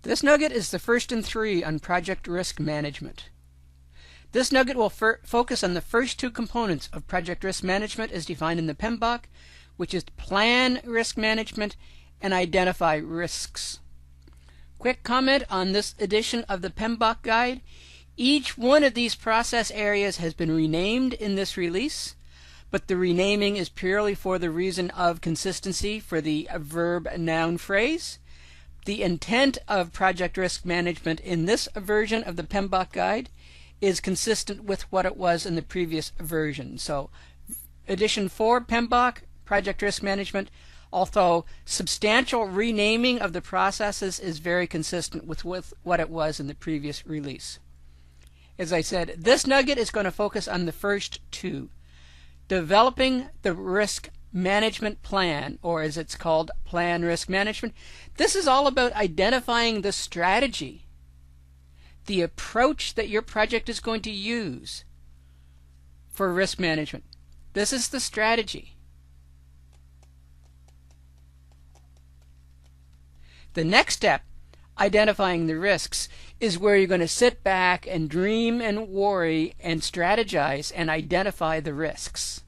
This nugget is the first in 3 on project risk management. This nugget will focus on the first 2 components of project risk management as defined in the PMBOK, which is plan risk management and identify risks. Quick comment on this edition of the PMBOK guide. Each one of these process areas has been renamed in this release, but the renaming is purely for the reason of consistency for the verb-noun phrase. The intent of project risk management in this version of the PMBOK guide is consistent with what it was in the previous version. So edition 4 PMBOK, project risk management, although substantial renaming of the processes is very consistent with what it was in the previous release. As I said, this nugget is going to focus on the first 2. Developing the risk management plan, or as it's called, plan risk management. This is all about identifying the strategy, the approach that your project is going to use for risk management. This is the strategy. The next step, identifying the risks, is where you're going to sit back and dream and worry and strategize and identify the risks.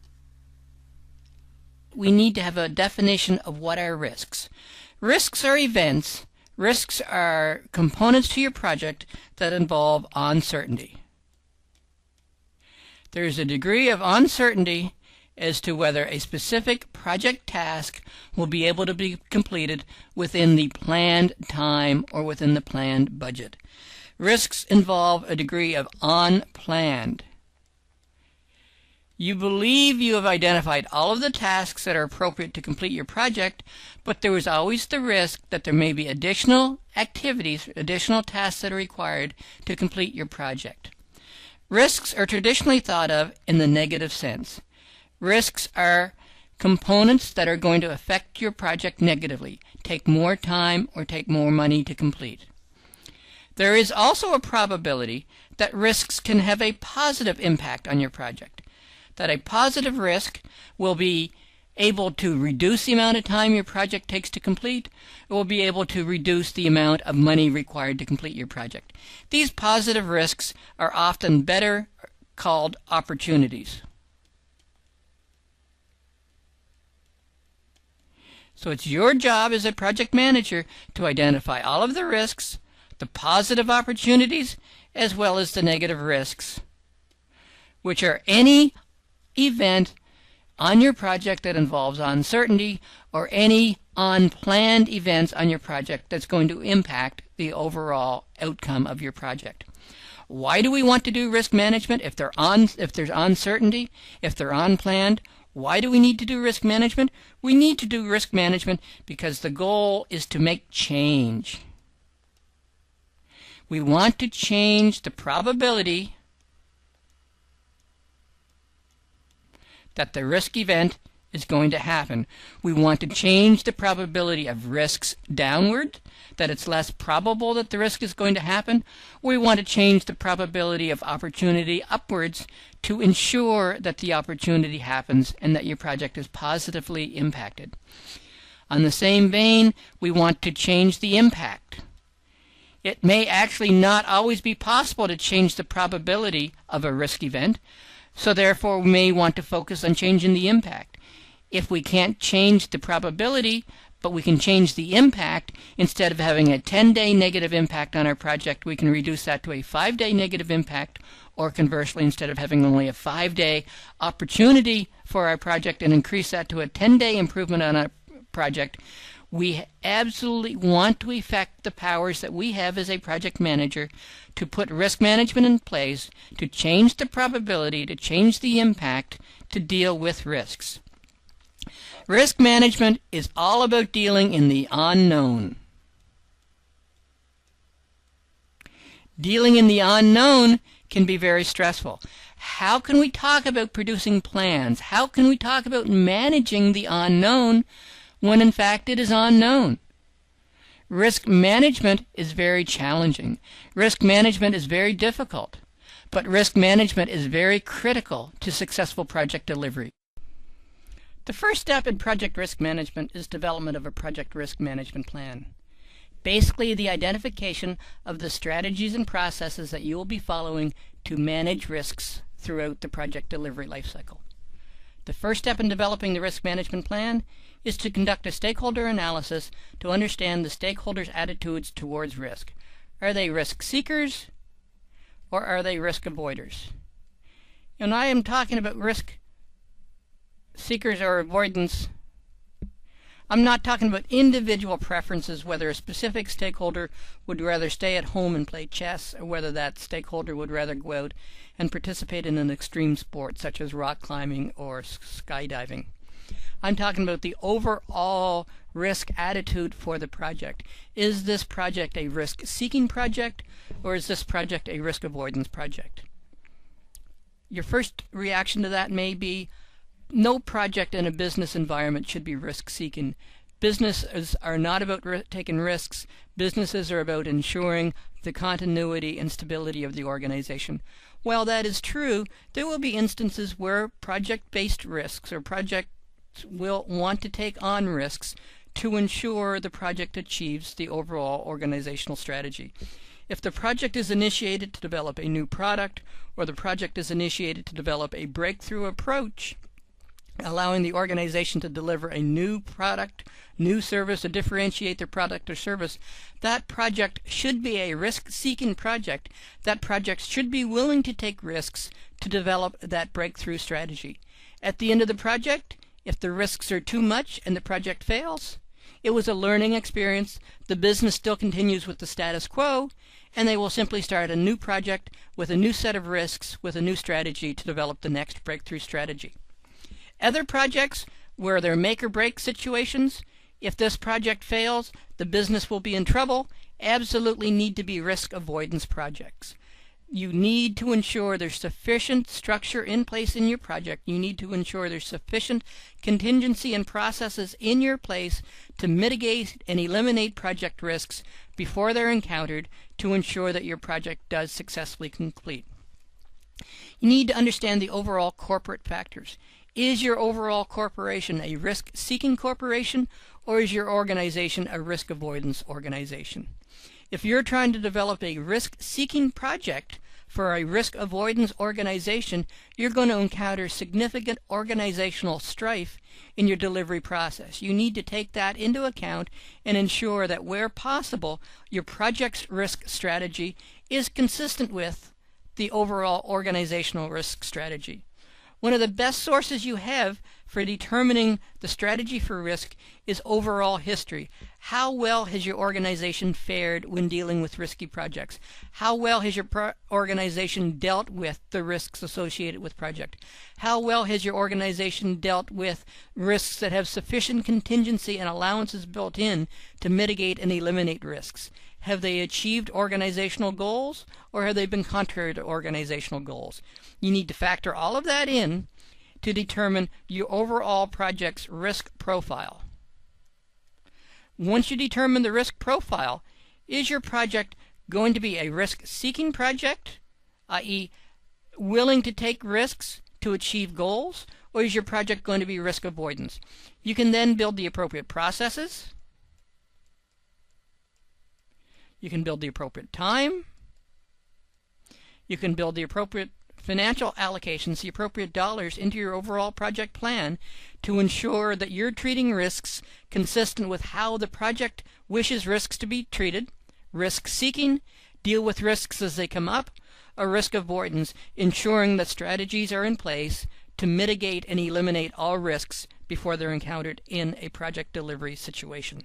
We need to have a definition of what are risks. Risks are events. Risks are components to your project that involve uncertainty. There is a degree of uncertainty as to whether a specific project task will be able to be completed within the planned time or within the planned budget. Risks involve a degree of unplanned. You believe you have identified all of the tasks that are appropriate to complete your project, but there is always the risk that there may be additional activities, additional tasks that are required to complete your project. Risks are traditionally thought of in the negative sense. Risks are components that are going to affect your project negatively, take more time or take more money to complete. There is also a probability that risks can have a positive impact on your project, that a positive risk will be able to reduce the amount of time your project takes to complete. It will be able to reduce the amount of money required to complete your project. These positive risks are often better called opportunities. So it's your job as a project manager to identify all of the risks, the positive opportunities, as well as the negative risks, which are any event on your project that involves uncertainty or any unplanned events on your project that's going to impact the overall outcome of your project. Why do we want to do risk management if there's uncertainty, if they're unplanned? Why do we need to do risk management? We need to do risk management because the goal is to make change. We want to change the probability that the risk event is going to happen. We want to change the probability of risks downward, that it's less probable that the risk is going to happen. We want to change the probability of opportunity upwards to ensure that the opportunity happens and that your project is positively impacted. On the same vein, we want to change the impact. It may actually not always be possible to change the probability of a risk event, so therefore we may want to focus on changing the impact. If we can't change the probability, but we can change the impact, instead of having a 10-day negative impact on our project, we can reduce that to a 5-day negative impact, or conversely, instead of having only a 5-day opportunity for our project and increase that to a 10-day improvement on our project. We absolutely want to effect the powers that we have as a project manager to put risk management in place, to change the probability, to change the impact, to deal with risks. Risk management is all about dealing in the unknown. Dealing in the unknown can be very stressful. How can we talk about producing plans? How can we talk about managing the unknown when in fact it is unknown? Risk management is very challenging. Risk management is very difficult. But risk management is very critical to successful project delivery. The first step in project risk management is development of a project risk management plan. Basically, the identification of the strategies and processes that you will be following to manage risks throughout the project delivery lifecycle. The first step in developing the risk management plan is to conduct a stakeholder analysis to understand the stakeholders' attitudes towards risk. Are they risk seekers or are they risk avoiders? When I am talking about risk seekers or avoidance, I'm not talking about individual preferences, whether a specific stakeholder would rather stay at home and play chess, or whether that stakeholder would rather go out and participate in an extreme sport such as rock climbing or skydiving. I'm talking about the overall risk attitude for the project. Is this project a risk-seeking project, or is this project a risk avoidance project? Your first reaction to that may be, no project in a business environment should be risk-seeking. Businesses are not about taking risks. Businesses are about ensuring the continuity and stability of the organization. While that is true, there will be instances where project-based risks or projects will want to take on risks to ensure the project achieves the overall organizational strategy. If the project is initiated to develop a new product, or the project is initiated to develop a breakthrough approach, allowing the organization to deliver a new product, new service, to differentiate their product or service, that project should be a risk-seeking project. That project should be willing to take risks to develop that breakthrough strategy. At the end of the project, if the risks are too much and the project fails, it was a learning experience. The business still continues with the status quo, and they will simply start a new project with a new set of risks, with a new strategy to develop the next breakthrough strategy. Other projects where they're make-or-break situations, if this project fails, the business will be in trouble, absolutely need to be risk avoidance projects. You need to ensure there's sufficient structure in place in your project. You need to ensure there's sufficient contingency and processes in your place to mitigate and eliminate project risks before they're encountered, to ensure that your project does successfully complete. You need to understand the overall corporate factors. Is your overall corporation a risk-seeking corporation, or is your organization a risk avoidance organization? If you're trying to develop a risk-seeking project for a risk avoidance organization, you're going to encounter significant organizational strife in your delivery process. You need to take that into account and ensure that where possible, your project's risk strategy is consistent with the overall organizational risk strategy. One of the best sources you have for determining the strategy for risk is overall history. How well has your organization fared when dealing with risky projects? How well has your organization dealt with the risks associated with project? How well has your organization dealt with risks that have sufficient contingency and allowances built in to mitigate and eliminate risks? Have they achieved organizational goals, or have they been contrary to organizational goals? You need to factor all of that in to determine your overall project's risk profile. Once you determine the risk profile, is your project going to be a risk-seeking project, i.e. willing to take risks to achieve goals, or is your project going to be risk avoidance? You can then build the appropriate processes. You can build the appropriate time. You can build the appropriate financial allocations, the appropriate dollars into your overall project plan to ensure that you're treating risks consistent with how the project wishes risks to be treated. Risk seeking, deal with risks as they come up, or risk avoidance, ensuring that strategies are in place to mitigate and eliminate all risks before they're encountered in a project delivery situation.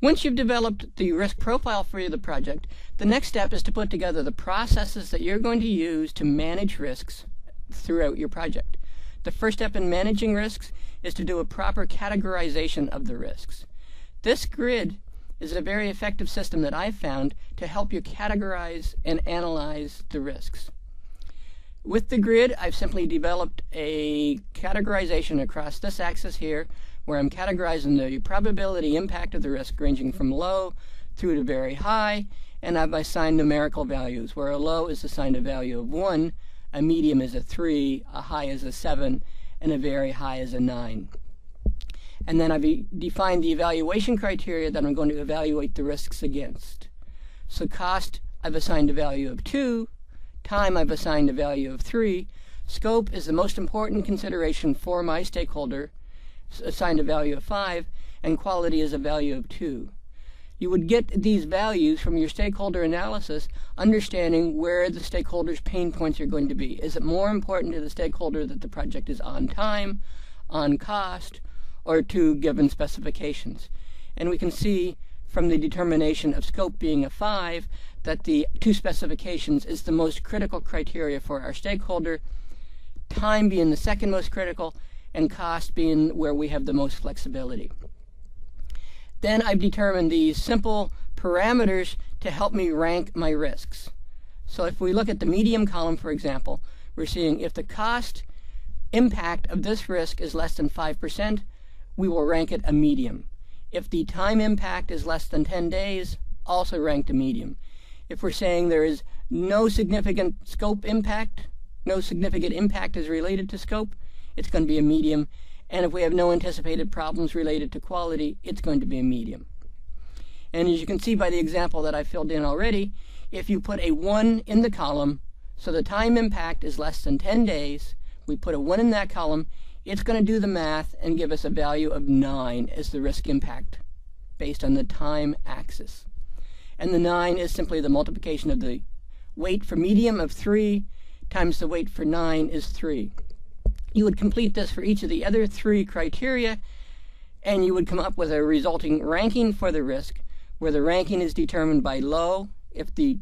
Once you've developed the risk profile for the project, the next step is to put together the processes that you're going to use to manage risks throughout your project. The first step in managing risks is to do a proper categorization of the risks. This grid is a very effective system that I've found to help you categorize and analyze the risks. With the grid, I've simply developed a categorization across this axis here, where I'm categorizing the probability impact of the risk ranging from low through to very high, and I've assigned numerical values, where a low is assigned a value of 1, a medium is a 3, a high is a 7, and a very high is a 9. And then I've defined the evaluation criteria that I'm going to evaluate the risks against. So cost, I've assigned a value of 2. Time, I've assigned a value of 3. Scope is the most important consideration for my stakeholder, assigned a value of 5. And quality is a value of 2. You would get these values from your stakeholder analysis, understanding where the stakeholder's pain points are going to be. Is it more important to the stakeholder that the project is on time, on cost, or to given specifications? And we can see from the determination of scope being a 5 that the 2 specifications is the most critical criteria for our stakeholder, time being the second most critical, and cost being where we have the most flexibility. Then I've determined these simple parameters to help me rank my risks. So if we look at the medium column, for example, we're seeing if the cost impact of this risk is less than 5%, we will rank it a medium. If the time impact is less than 10 days, also ranked a medium. If we're saying there is no significant scope impact, no significant impact is related to scope, it's going to be a medium. And if we have no anticipated problems related to quality, it's going to be a medium. And as you can see by the example that I filled in already, if you put a 1 in the column, so the time impact is less than 10 days, we put a 1 in that column, it's going to do the math and give us a value of 9 as the risk impact based on the time axis. And the 9 is simply the multiplication of the weight for medium of 3 times the weight for 9 is 3. You would complete this for each of the other 3 criteria, and you would come up with a resulting ranking for the risk, where the ranking is determined by low if the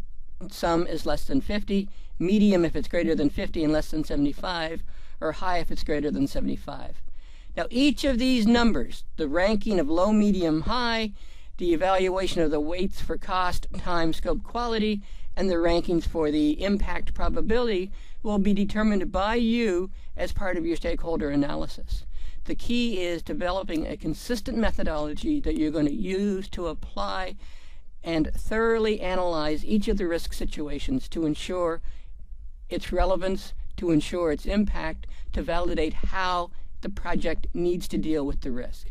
sum is less than 50, medium if it's greater than 50 and less than 75, or high if it's greater than 75. Now each of these numbers, the ranking of low, medium, high, the evaluation of the weights for cost, time, scope, quality, and the rankings for the impact probability will be determined by you as part of your stakeholder analysis. The key is developing a consistent methodology that you're going to use to apply and thoroughly analyze each of the risk situations to ensure its relevance, to ensure its impact, to validate how the project needs to deal with the risk.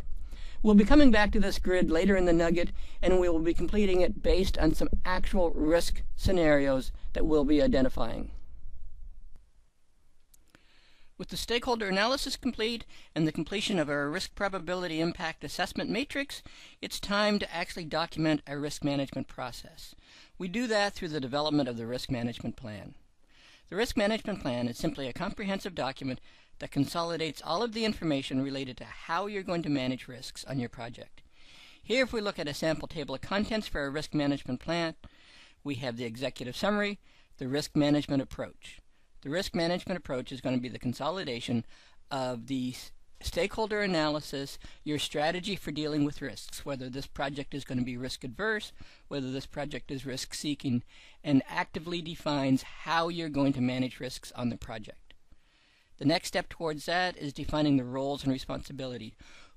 We'll be coming back to this grid later in the nugget, and we will be completing it based on some actual risk scenarios that we'll be identifying. With the stakeholder analysis complete and the completion of our risk probability impact assessment matrix, it's time to actually document our risk management process. We do that through the development of the risk management plan. The risk management plan is simply a comprehensive document that consolidates all of the information related to how you're going to manage risks on your project. Here, if we look at a sample table of contents for our risk management plan, we have the executive summary, the risk management approach. The risk management approach is going to be the consolidation of the stakeholder analysis, your strategy for dealing with risks, whether this project is going to be risk adverse, whether this project is risk seeking, and actively defines how you're going to manage risks on the project. The next step towards that is defining the roles and responsibility.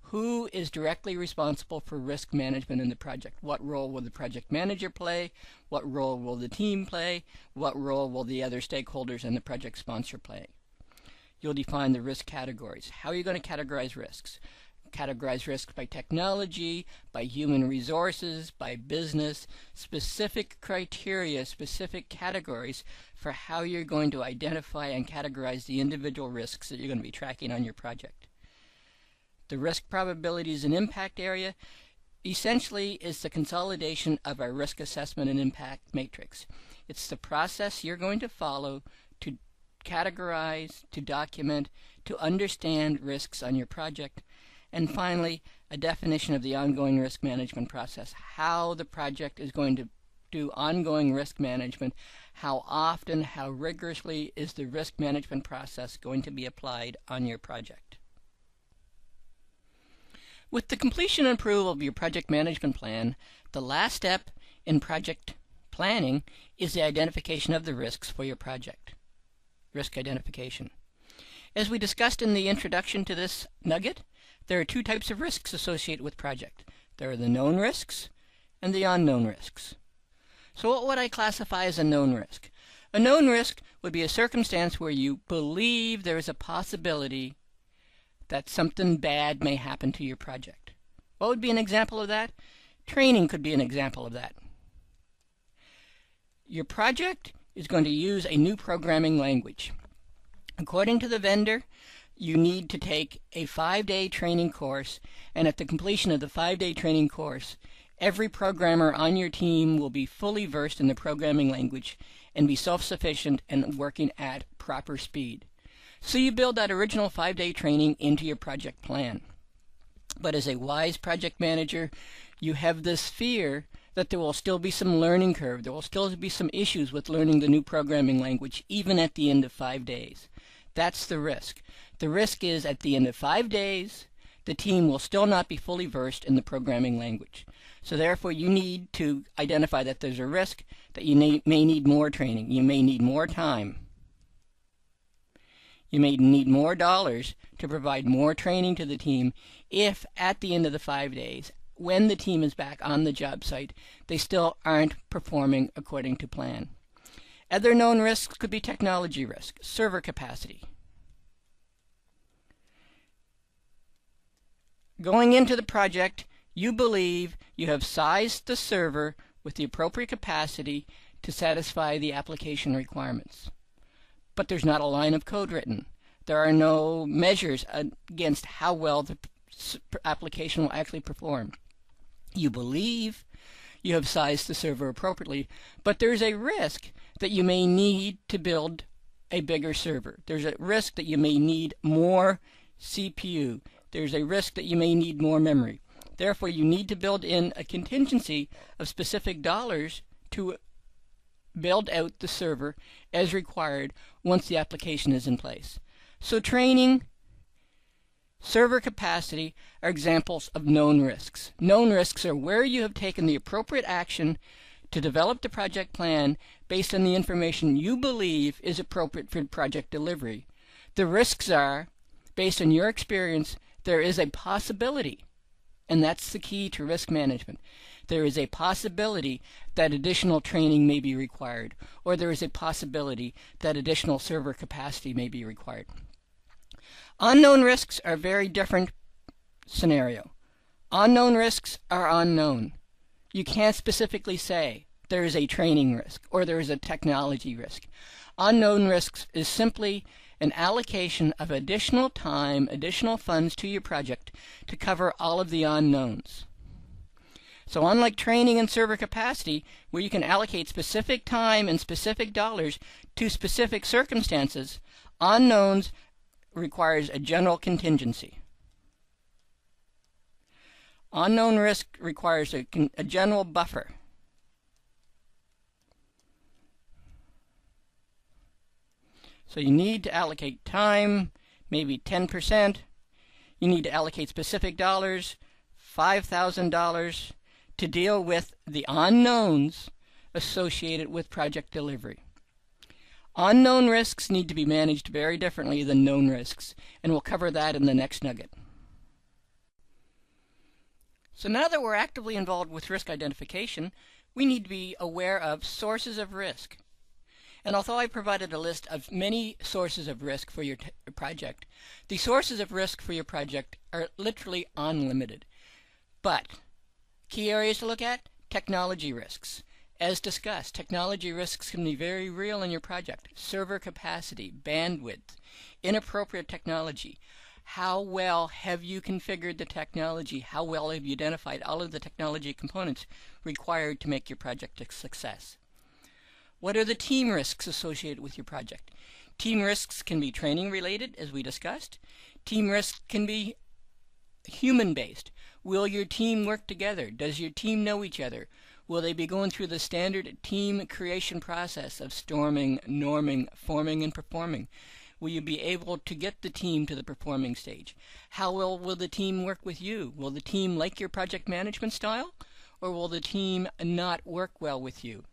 Who is directly responsible for risk management in the project? What role will the project manager play? What role will the team play? What role will the other stakeholders and the project sponsor play? You'll define the risk categories. How are you going to categorize risks? Categorize risks by technology, by human resources, by business, specific criteria, specific categories for how you're going to identify and categorize the individual risks that you're going to be tracking on your project. The risk probabilities and impact area essentially is the consolidation of our risk assessment and impact matrix. It's the process you're going to follow to categorize, to document, to understand risks on your project. And finally, a definition of the ongoing risk management process, how the project is going to do ongoing risk management, how often, how rigorously is the risk management process going to be applied on your project. With the completion and approval of your project management plan, the last step in project planning is the identification of the risks for your project. Risk identification. As we discussed in the introduction to this nugget, there are 2 types of risks associated with project. There are the known risks and the unknown risks. So what would I classify as a known risk? A known risk would be a circumstance where you believe there is a possibility that something bad may happen to your project. What would be an example of that? Training could be an example of that. Your project is going to use a new programming language. According to the vendor, you need to take a 5-day training course, and at the completion of the 5-day training course, every programmer on your team will be fully versed in the programming language and be self-sufficient and working at proper speed. So you build that original 5-day training into your project plan. But as a wise project manager, you have this fear that there will still be some learning curve. There will still be some issues with learning the new programming language, even at the end of 5 days. That's the risk. The risk is at the end of 5 days, the team will still not be fully versed in the programming language. So therefore, you need to identify that there's a risk that you may need more training. You may need more time. You may need more dollars to provide more training to the team if at the end of the 5 days, when the team is back on the job site, they still aren't performing according to plan. Other known risks could be technology risk, server capacity. Going into the project, you believe you have sized the server with the appropriate capacity to satisfy the application requirements. But there's not a line of code written. There are no measures against how well the application will actually perform. You believe you have sized the server appropriately, but there's a risk that you may need to build a bigger server. There's a risk that you may need more CPU. There's a risk that you may need more memory. Therefore, you need to build in a contingency of specific dollars to build out the server as required once the application is in place. So training, server capacity are examples of known risks. Known risks are where you have taken the appropriate action to develop the project plan based on the information you believe is appropriate for project delivery. The risks are, based on your experience, there is a possibility, and that's the key to risk management. There is a possibility that additional training may be required, or there is a possibility that additional server capacity may be required. Unknown risks are a very different scenario. Unknown risks are unknown. You can't specifically say there is a training risk or there is a technology risk. Unknown risks is simply an allocation of additional time, additional funds to your project to cover all of the unknowns. So unlike training and server capacity, where you can allocate specific time and specific dollars to specific circumstances, unknowns requires a general contingency. Unknown risk requires a general buffer. So you need to allocate time, maybe 10%. You need to allocate specific dollars, $5,000, to deal with the unknowns associated with project delivery. Unknown risks need to be managed very differently than known risks, and we'll cover that in the next nugget. So now that we're actively involved with risk identification, we need to be aware of sources of risk. And although I provided a list of many sources of risk for your project, the sources of risk for your project are literally unlimited. But key areas to look at: technology risks. As discussed, technology risks can be very real in your project. Server capacity, bandwidth, inappropriate technology. How well have you configured the technology? How well have you identified all of the technology components required to make your project a success? What are the team risks associated with your project? Team risks can be training related, as we discussed. Team risks can be human-based. Will your team work together? Does your team know each other? Will they be going through the standard team creation process of storming, norming, forming, and performing? Will you be able to get the team to the performing stage? How well will the team work with you? Will the team like your project management style, or will the team not work well with you?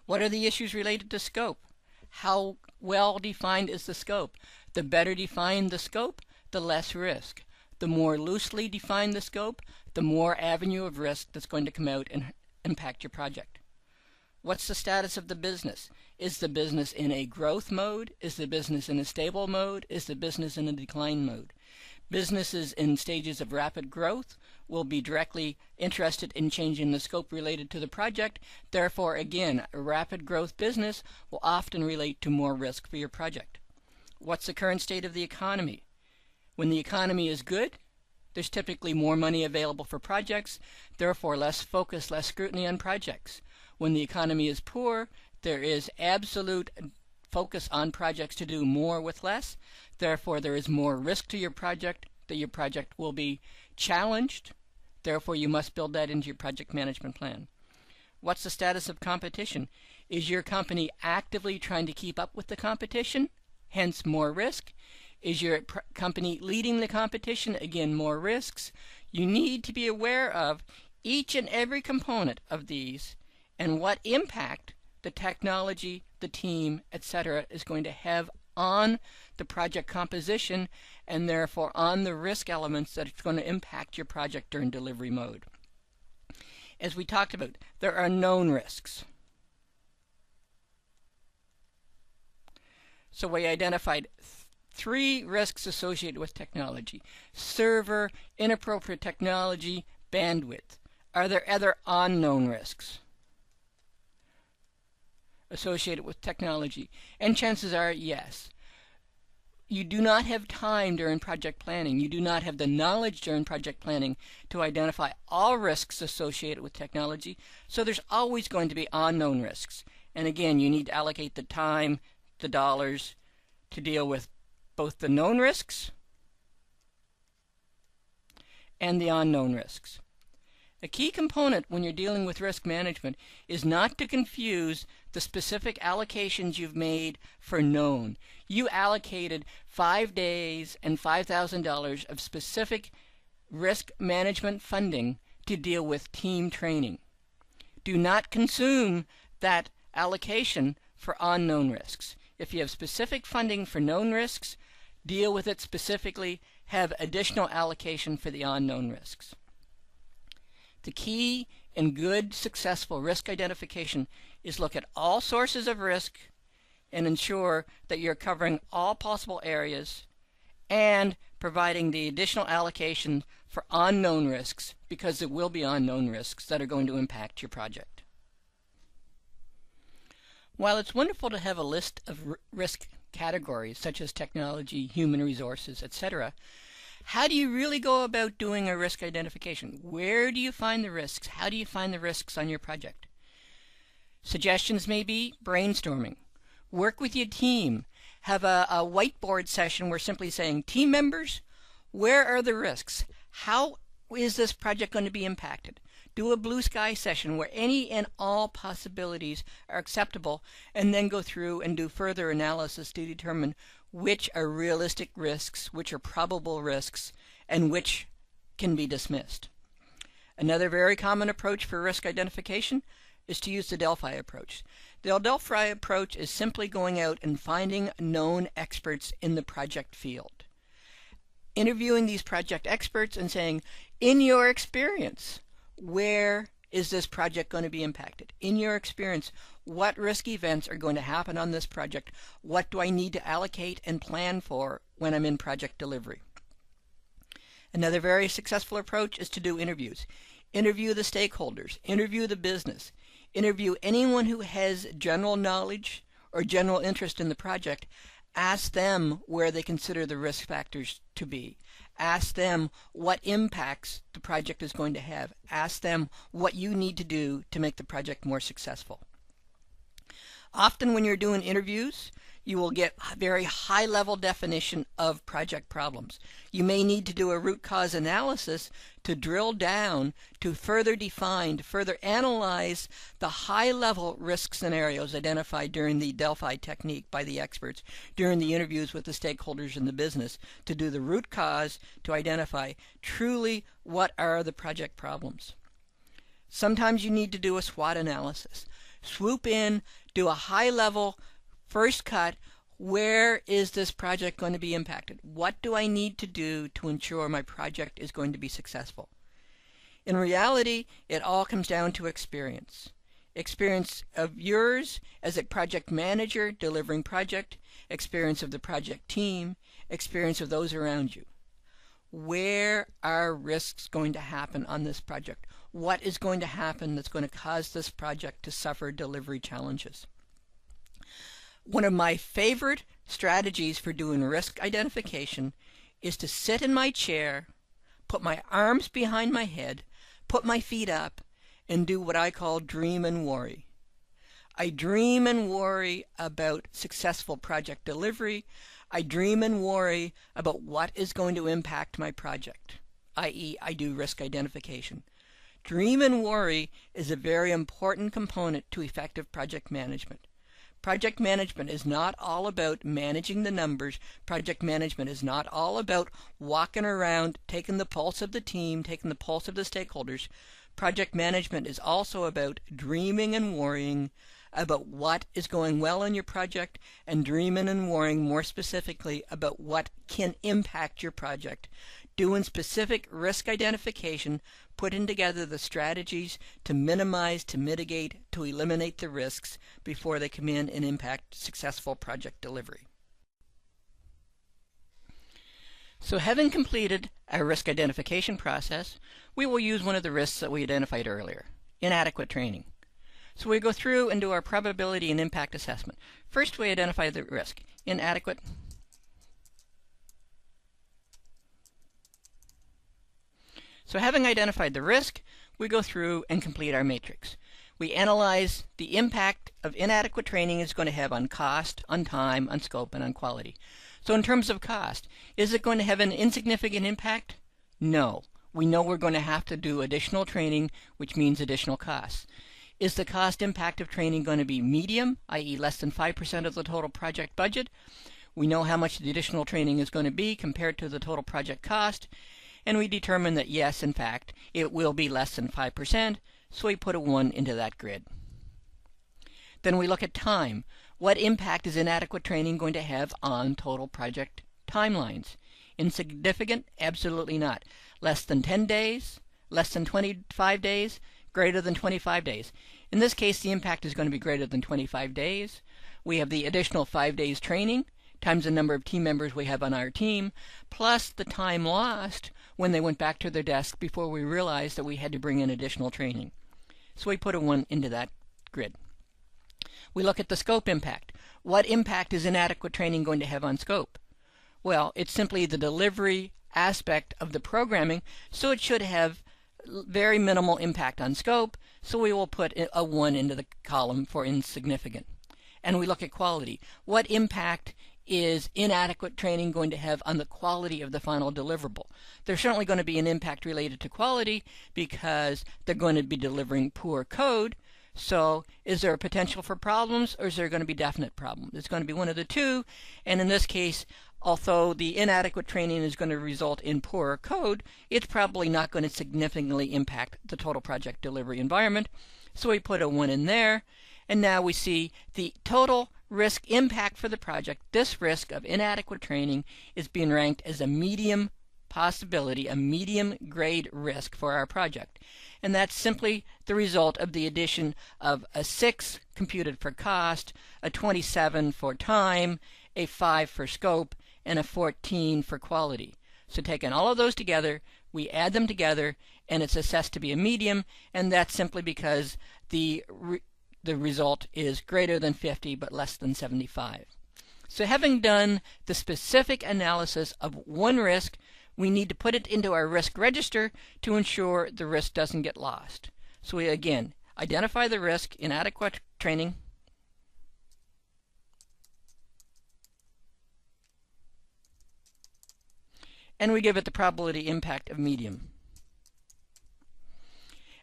What are the issues related to scope? How well defined is the scope? The better defined the scope, the less risk. The more loosely defined the scope, the more avenue of risk that's going to come out and impact your project. What's the status of the business? Is the business in a growth mode? Is the business in a stable mode? Is the business in a decline mode? Businesses in stages of rapid growth will be directly interested in changing the scope related to the project. Therefore, again, a rapid growth business will often relate to more risk for your project. What's the current state of the economy? When the economy is good, there's typically more money available for projects, therefore less focus, less scrutiny on projects. When the economy is poor, there is absolute focus on projects to do more with less. Therefore, there is more risk to your project, that your project will be challenged. Therefore, you must build that into your project management plan. What's the status of competition? Is your company actively trying to keep up with the competition? Hence, more risk. Is your company leading the competition? Again, more risks. You need to be aware of each and every component of these and what impact the technology, the team, etc. is going to have on the project composition and therefore on the risk elements that it's going to impact your project during delivery mode. As we talked about, there are known risks. So we identified 3 risks associated with technology: server, inappropriate technology, bandwidth. Are there other unknown risks associated with technology? And chances are yes. You do not have time during project planning. You do not have the knowledge during project planning to identify all risks associated with technology. So there's always going to be unknown risks. And again, you need to allocate the time, the dollars to deal with both the known risks and the unknown risks. A key component when you're dealing with risk management is not to confuse the specific allocations you've made for known. You allocated 5 days and $5,000 of specific risk management funding to deal with team training. Do not consume that allocation for unknown risks. If you have specific funding for known risks, deal with it specifically, have additional allocation for the unknown risks. The key in good, successful risk identification is look at all sources of risk and ensure that you're covering all possible areas and providing the additional allocation for unknown risks, because there will be unknown risks that are going to impact your project. While it's wonderful to have a list of risk categories such as technology, human resources, etc., how do you really go about doing a risk identification? Where do you find the risks? How do you find the risks on your project? Suggestions may be brainstorming. Work with your team. Have a whiteboard session where simply saying, team members, where are the risks? How is this project going to be impacted? Do a blue sky session where any and all possibilities are acceptable, and then go through and do further analysis to determine which are realistic risks, which are probable risks, and which can be dismissed. Another very common approach for risk identification is to use the Delphi approach. The Delphi approach is simply going out and finding known experts in the project field. Interviewing these project experts and saying, in your experience, where is this project going to be impacted? In your experience, what risk events are going to happen on this project? What do I need to allocate and plan for when I'm in project delivery? Another very successful approach is to do interviews. Interview the stakeholders, interview the business, interview anyone who has general knowledge or general interest in the project. Ask them where they consider the risk factors to be. Ask them what impacts the project is going to have. Ask them what you need to do to make the project more successful. Often when you're doing interviews, you will get a very high-level definition of project problems. You may need to do a root cause analysis to drill down to further define, to further analyze the high-level risk scenarios identified during the Delphi technique by the experts, during the interviews with the stakeholders in the business, to do the root cause to identify truly what are the project problems. Sometimes you need to do a SWOT analysis. Swoop in, do a high-level first cut. Where is this project going to be impacted? What do I need to do to ensure my project is going to be successful? In reality, it all comes down to experience. experience of yours as a project manager delivering project, experience of the project team, experience of those around you. Where are risks going to happen on this project? What is going to happen that's going to cause this project to suffer delivery challenges? One of my favorite strategies for doing risk identification is to sit in my chair, put my arms behind my head, put my feet up, and do what I call dream and worry. I dream and worry about successful project delivery. I dream and worry about what is going to impact my project, i.e., I do risk identification. Dream and worry is a very important component to effective project management. Project management is not all about managing the numbers. Project management is not all about walking around, taking the pulse of the team, taking the pulse of the stakeholders. Project management is also about dreaming and worrying about what is going well in your project, and dreaming and worrying more specifically about what can impact your project. Doing specific risk identification, putting together the strategies to minimize, to mitigate, to eliminate the risks before they come in and impact successful project delivery. So having completed our risk identification process, we will use one of the risks that we identified earlier, inadequate training. So we go through and do our probability and impact assessment. First, we identify the risk, inadequate. So having identified the risk, we go through and complete our matrix. We analyze the impact of inadequate training is going to have on cost, on time, on scope, and on quality. So in terms of cost, is it going to have an insignificant impact? No. We know we're going to have to do additional training, which means additional costs. Is the cost impact of training going to be medium, i.e. less than 5% of the total project budget? We know how much the additional training is going to be compared to the total project cost, and we determine that yes, in fact, it will be less than 5%, so we put a 1 into that grid. Then we look at time. What impact is inadequate training going to have on total project timelines? Insignificant? Absolutely not. Less than 10 days? Less than 25 days? Greater than 25 days. In this case, the impact is going to be greater than 25 days. We have the additional 5 days training times the number of team members we have on our team, plus the time lost when they went back to their desk before we realized that we had to bring in additional training. So we put a 1 into that grid. We look at the scope impact. What impact is inadequate training going to have on scope? Well, it's simply the delivery aspect of the programming, so it should have very minimal impact on scope, so we will put a 1 into the column for insignificant. And we look at quality. What impact is inadequate training going to have on the quality of the final deliverable? There's certainly going to be an impact related to quality because they're going to be delivering poor code. So is there a potential for problems, or is there going to be definite problems? It's going to be one of the two, and in this case, although the inadequate training is going to result in poorer code, it's probably not going to significantly impact the total project delivery environment. So we put a 1 in there, and now we see the total risk impact for the project. This risk of inadequate training is being ranked as a medium possibility, a medium grade risk for our project. And that's simply the result of the addition of a 6 computed for cost, a 27 for time, a 5 for scope, and a 14 for quality. So taking all of those together, we add them together, and it's assessed to be a medium, and that's simply because the result is greater than 50 but less than 75. So having done the specific analysis of one risk, we need to put it into our risk register to ensure the risk doesn't get lost. So we again identify the risk, inadequate training, and we give it the probability impact of medium.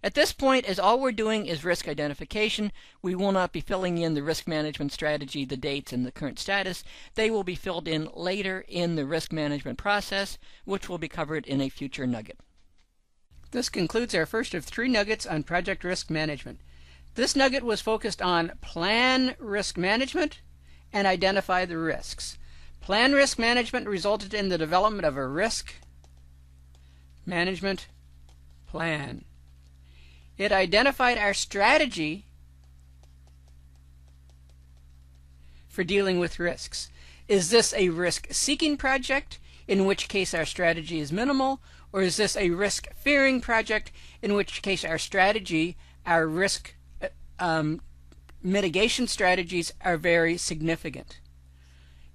At this point, as all we're doing is risk identification, we will not be filling in the risk management strategy, the dates, and the current status. They will be filled in later in the risk management process, which will be covered in a future nugget. This concludes our first of 3 nuggets on project risk management. This nugget was focused on plan risk management and identify the risks. Plan risk management resulted in the development of a risk management plan. It identified our strategy for dealing with risks. Is this a risk-seeking project, in which case our strategy is minimal, or is this a risk-fearing project, in which case our strategy, our risk mitigation strategies are very significant?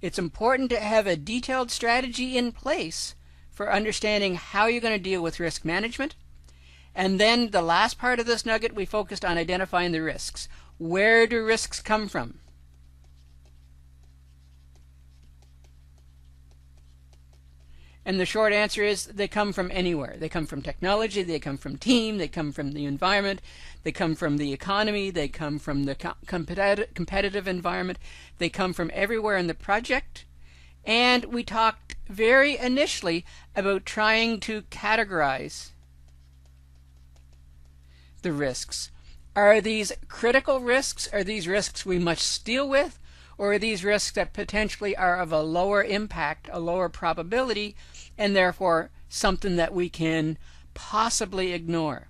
It's important to have a detailed strategy in place for understanding how you're going to deal with risk management. And then the last part of this nugget, we focused on identifying the risks. Where do risks come from? And the short answer is they come from anywhere. They come from technology, they come from team, they come from the environment, they come from the economy, they come from the competitive environment, they come from everywhere in the project. And we talked very initially about trying to categorize the risks. Are these critical risks? Are these risks we must deal with? Or are these risks that potentially are of a lower impact, a lower probability, and therefore something that we can possibly ignore?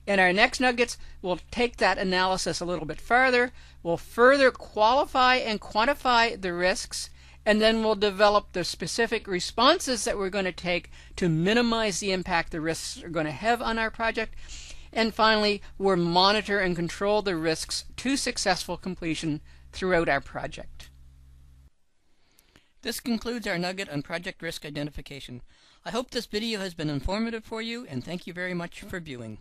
In our next nuggets, we'll take that analysis a little bit further. We'll further qualify and quantify the risks, and then we'll develop the specific responses that we're going to take to minimize the impact the risks are going to have on our project. And finally, we'll monitor and control the risks to successful completion throughout our project. This concludes our nugget on project risk identification. I hope this video has been informative for you, and thank you very much for viewing.